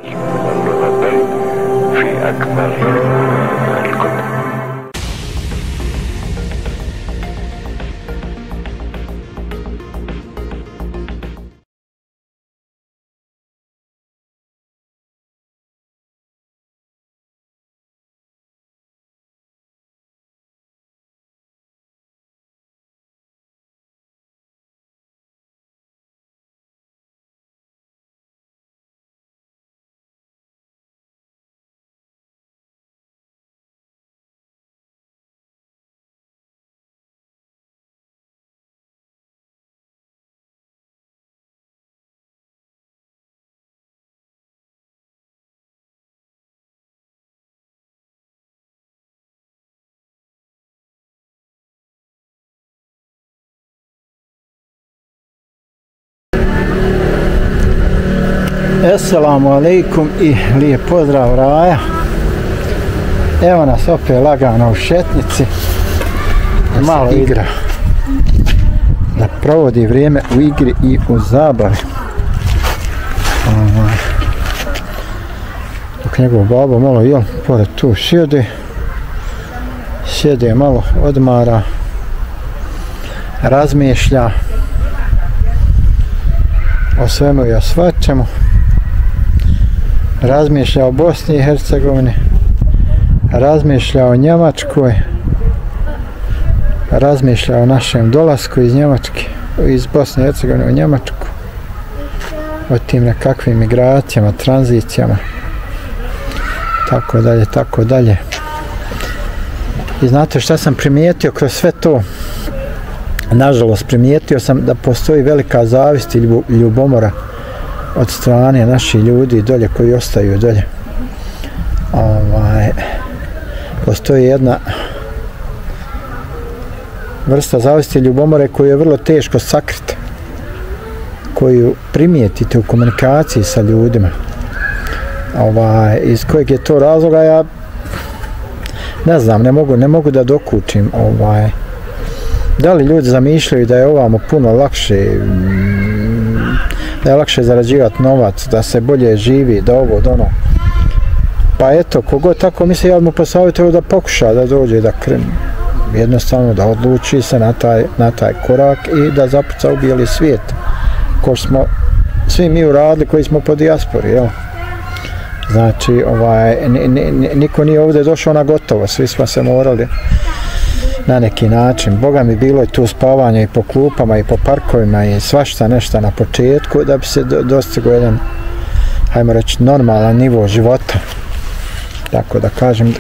في أكمل الكتب. Assalamu alaikum i lijep pozdrav Raja. Evo nas opet lagano u šetnici. Malo igra. Da provodi vrijeme u igri i u zabavi. Dok njegov babo malo pored tu sjede malo, odmara, razmišlja o svemu i o svačemu. Razmišlja o Bosni i Hercegovini, razmišlja o Njemačkoj, razmišlja o našem dolasku iz Njemačke, iz Bosne i Hercegovine u Njemačku, o tim nekakvim migracijama, tranzicijama, tako dalje. I znate šta sam primijetio kroz sve to? Nažalost, primijetio sam da postoji velika zavist i ljubomora od strane naših ljudi dolje koji ostaju dolje. Postoji jedna vrsta zavisti i ljubomore koju je vrlo teško sakriti, koju primijetite u komunikaciji sa ljudima. Iz kojeg je to razloga ja ne znam, ne mogu da dokučim. Da li ljudi zamišljaju da je ovamo puno lakše, da je lakše zarađivati novac, da se bolje živi, da ovo, da ono. Pa eto, kogod tako misli, ja mu posavjetujem da pokuša da dođe, da jednostavno da odluči se na taj korak i da zapuca u bijeli svijet. Ko smo svi mi uradili koji smo po dijaspori, jel? Znači, niko nije ovdje došao na gotovo, svi smo se morali na neki način. Boga mi bilo je tu spavanja i po klupama i po parkovima i svašta nešto na početku da bi se dostigao jedan, hajmo reći, normalan nivo života. Tako da kažem,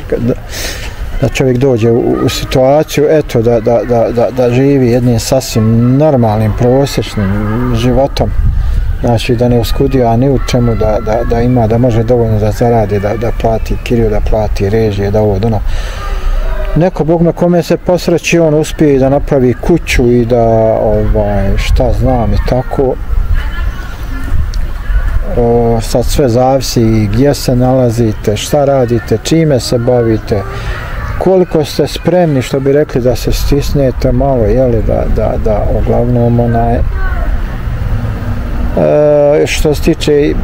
da čovjek dođe u situaciju, eto, da živi jednim sasvim normalnim, prosječnim životom. Znači, da ne uskudija ni u čemu, da ima, da može dovoljno da zaradi, da plati kiriju, da plati režije, da ovo, da ono. Neko Bog me kome se posreći, on uspije da napravi kuću i da, šta znam i tako. Sad sve zavisi gdje se nalazite, šta radite, čime se bavite, koliko ste spremni, što bi rekli, da se stisnete malo, jeli, da uglavnom što se tiče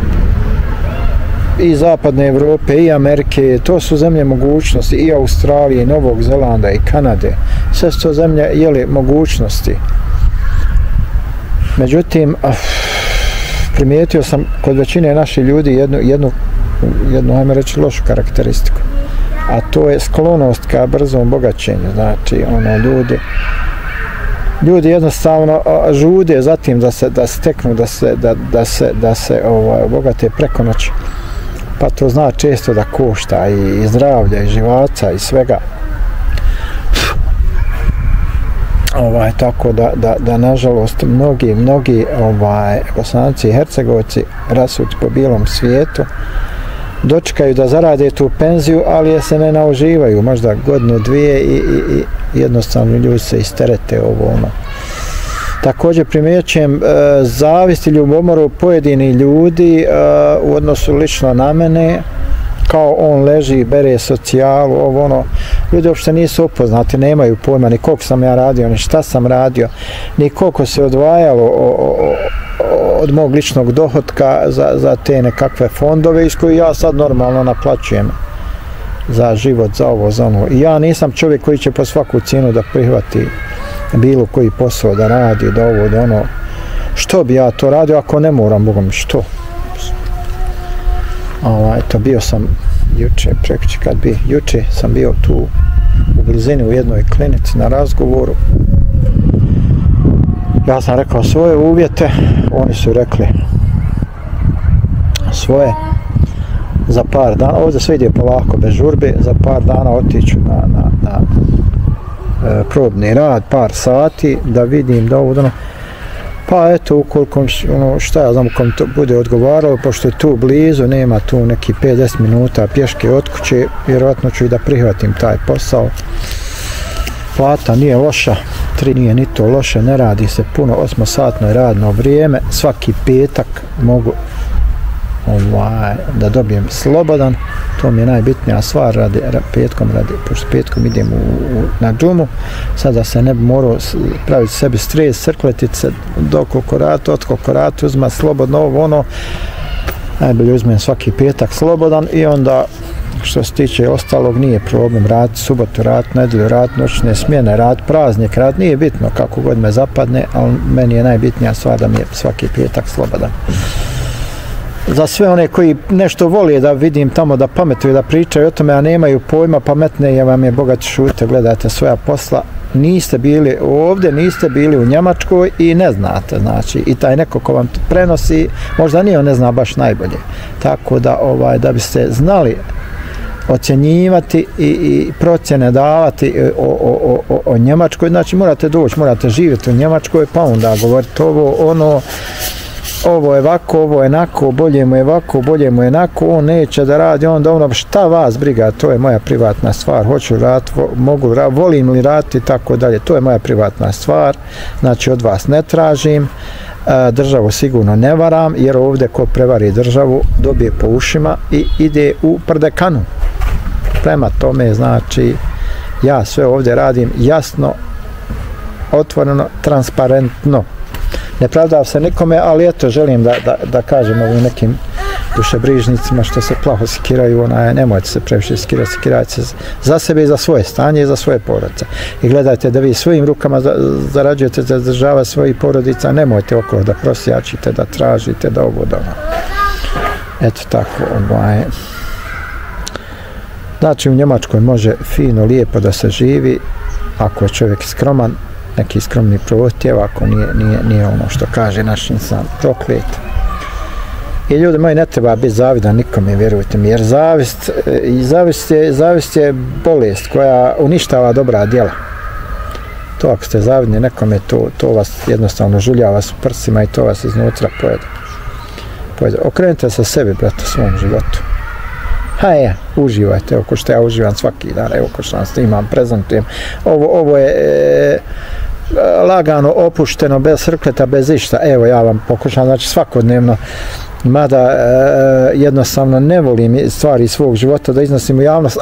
i zapadne Evrope i Amerike, to su zemlje mogućnosti, i Australije, i Novog Zelanda, i Kanade, sve su to zemlje, jeli, mogućnosti. Međutim, primijetio sam kod većine naših ljudi jednu, ajmo reći, lošu karakteristiku, a to je sklonost ka brzom bogaćenju. Znači, ljudi jednostavno žude za tim da steknu, da se obogate preko noći. Pa to zna često da košta i zdravlja, i živaca, i svega. Tako da nažalost mnogi Bosanci i Hercegovci rasuti po bijelom svijetu dočekaju da zarade tu penziju, ali je se ne nauživaju, možda godinu, dvije i jednostavno ljudi se isterete ovo ono. Također primjećujem zavist i ljubomoru pojedinih ljudi u odnosu lično na mene, kao on leži, bere socijalu, ovo ono. Ljudi uopšte nisu upoznati, nemaju pojma ni koliko sam ja radio, ni šta sam radio, ni koliko se odvajalo od mog ličnog dohotka za te nekakve fondove iz koji ja sad normalno naplaćujem za život, za ovo, za ono. I ja nisam čovjek koji će po svaku cijenu da prihvati bilo koji posao da radi, da ovo, da ono. Što bi ja to radio ako ne moram, Bogom, što? Eto, bio sam juče sam bio tu u blizini u jednoj klinici na razgovoru. Ja sam rekao svoje uvjete, oni su rekli svoje. Za par dana, ovdje sve ide polako bez žurbe, za par dana otiću na probni rad, par sati, da vidim da ovo, pa eto, ukoliko, šta ja znam, kom to bude odgovaralo, pošto je tu blizu, nema tu neki 50 minuta pješke od kuće, vjerojatno ću i da prihvatim taj posao. Plata nije loša, 3 nije ni to loše, ne radi se puno, 8-satno je radno vrijeme, svaki petak mogu da dobijem slobodan, to mi je najbitnija stvar, pošto petkom idem na džumu, sada se ne bi morao praviti sebi stres, crkletiti se do kokoratu, od kokoratu, uzma slobodno ovo, ono, najbolje uzmem svaki petak slobodan i onda što se tiče ostalog nije problem raditi subotu, raditi nedjelju, raditi noćne smjene, raditi praznik, raditi, nije bitno kako god me zapadne, ali meni je najbitnija stvar da mi je svaki petak slobodan. Za sve one koji nešto vole da vidim tamo, da pametuju, da pričaju o tome, a nemaju pojma, pametnije vam je bogati šute, gledajte svoja posla, niste bili ovdje, niste bili u Njemačkoj i ne znate, znači, i taj neko ko vam to prenosi, možda nije on ne zna baš najbolje. Tako da, da biste znali ocjenjivati i procjene davati o Njemačkoj, znači morate doći, morate živjeti u Njemačkoj, pa onda govoriti ovo, ono, ovo je ovako, ovo je onako, bolje mu je ovako, bolje mu je onako, on neće da radi, onda ono, šta vas briga, to je moja privatna stvar, hoću raditi, mogu raditi, volim li raditi i tako dalje, to je moja privatna stvar, znači od vas ne tražim, državu sigurno ne varam, jer ovdje ko prevari državu dobije po ušima i ide u prdekanu. Prema tome, znači, ja sve ovdje radim jasno, otvoreno, transparentno. Ne pravdam se nikome, ali eto, želim da kažem ovim nekim dušebrižnicima što se plaho sikiraju, nemojte se previše sikirati, sikirajte se za sebe i za svoje stanje i za svoje porodice. I gledajte da vi svojim rukama zarađujete za zdržava svojih porodica, nemojte okolo da prosjačite, da tražite, da ovo, da ono. Eto tako, znači u Njemačkoj može fino, lijepo da se živi, ako je čovjek skroman, neki skromni protjev, ako nije ono što kaže naš insan proklet. I ljudi moji, ne treba biti zavidan nikome, vjerujte mi, jer zavist je bolest koja uništava dobra djela. To ako ste zavidni nekome, to vas jednostavno žulja vas u prsima i to vas iznutra pojede. Okrenite se sebi, brate, svom životu. Uživajte, evo ko što ja uživam svaki dan, evo ko što vam snimam, prezentujem. Ovo je lagano, opušteno, bez srkleta, bez išta. Evo, ja vam pokušam, znači svakodnevno, mada jednostavno ne volim stvari svog života da iznosim u javnost,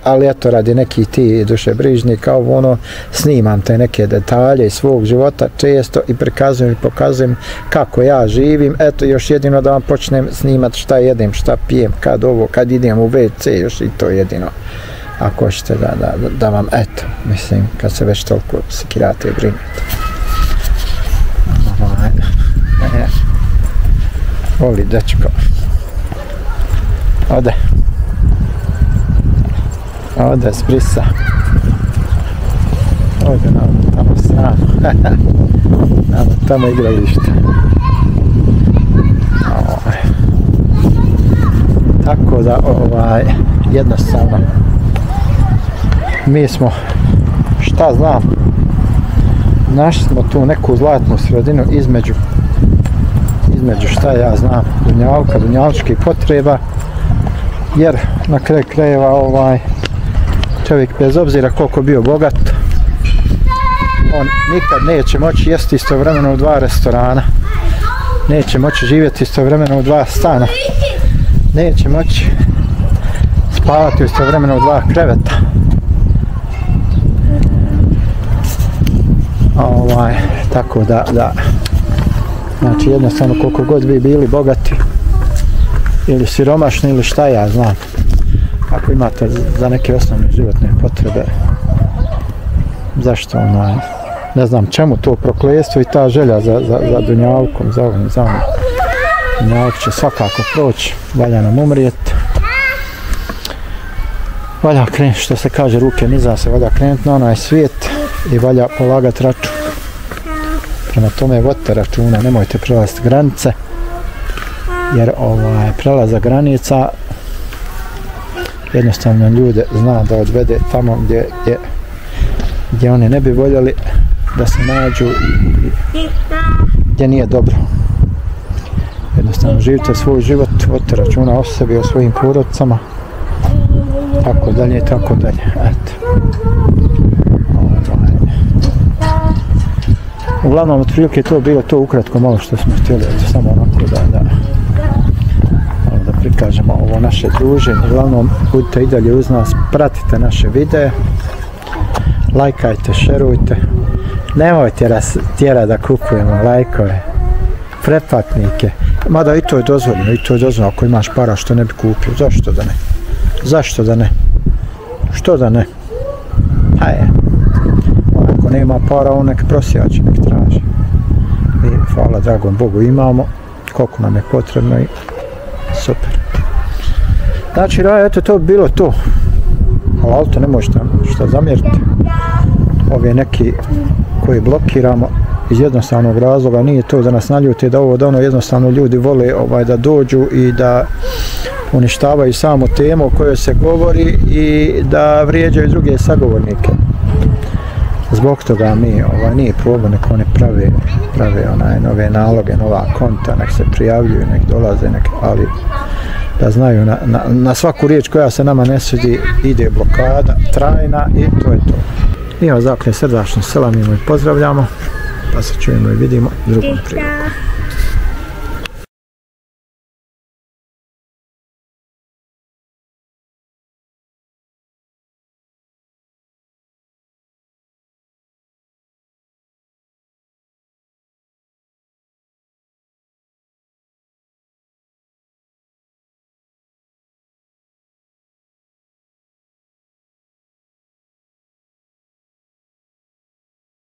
ali eto radi nekih ti dušebrižnika, ono, snimam te neke detalje iz svog života često i prikazujem i pokazujem kako ja živim. Eto, još jedino da vam počnem snimati šta jedem, šta pijem, kad idem u WC, još i to jedino. Ako hoćete da vam, eto, mislim, kad se već toliko sikirate i brinete. Voli, dečko. Ode, zbrisa. Ode tamo strano. Tamo igralište. Tako da, jednostavno, mi smo, šta znam, našli smo tu neku zlatnu sredinu između šta ja znam, dunjaličkih potreba, jer na kraju krajeva čovjek bez obzira koliko bio bogat, on nikad neće moći jesti istovremeno u 2 restorana, neće moći živjeti istovremeno u 2 stana, neće moći spavati istovremeno u 2 kreveta. Tako da Znači jednostavno koliko god vi bili bogati ili siromašni ili šta ja znam, ako imate za neke osnovne životne potrebe, zašto ne znam čemu to prokletstvo i ta želja za dunjalkom, za ovim. Dunjalk će svakako proći, valja nam umrijeti. Valja krenuti, što se kaže, ruke niza se, valja krenuti na onaj svijet i valja polagati račun. Prema tome vodite računa, nemojte prelaziti granice, jer prelazak granica jednostavno ljude zna da odvede tamo gdje oni ne bi voljeli da se nađu i gdje nije dobro. Jednostavno živite svoj život, vodite računa o sebi, o svojim porodicama, tako dalje. Eto. Uglavnom, otprilike to bilo to ukratko malo što smo htjeli, samo onako da prikažemo ovo naše druženje. Uglavnom, budite i dalje uz nas, pratite naše videe, lajkajte, šerujte, nemojte nas tjera da kupujemo lajkove, pretplatnike, mada i to je dozvoljeno, ako imaš para što ne bi kupio, zašto da ne, što da ne, ako nema para, on nek prosjači, nek traži. I hvala dragom Bogu imamo, koliko nam je potrebno i super. Znači, eto, to bi bilo to. Ali to ne možete šta zamjeriti. Ovi neki koji blokiramo iz jednostavnog razloga, nije to da nas naljute, da ovo da ono, jednostavno ljudi vole da dođu i da uništavaju samu temu o kojoj se govori i da vrijeđaju druge sagovornike. Zbog toga mi nije problem, nek oni prave nove naloge, nova konta, nek se prijavljuju, nek dolaze, ali da znaju na svaku riječ koja se nama ne svidi ide blokada, trajna i to je to. Mi vas dakle srdačno selamimo i pozdravljamo, pa se čujemo i vidimo drugom priliku.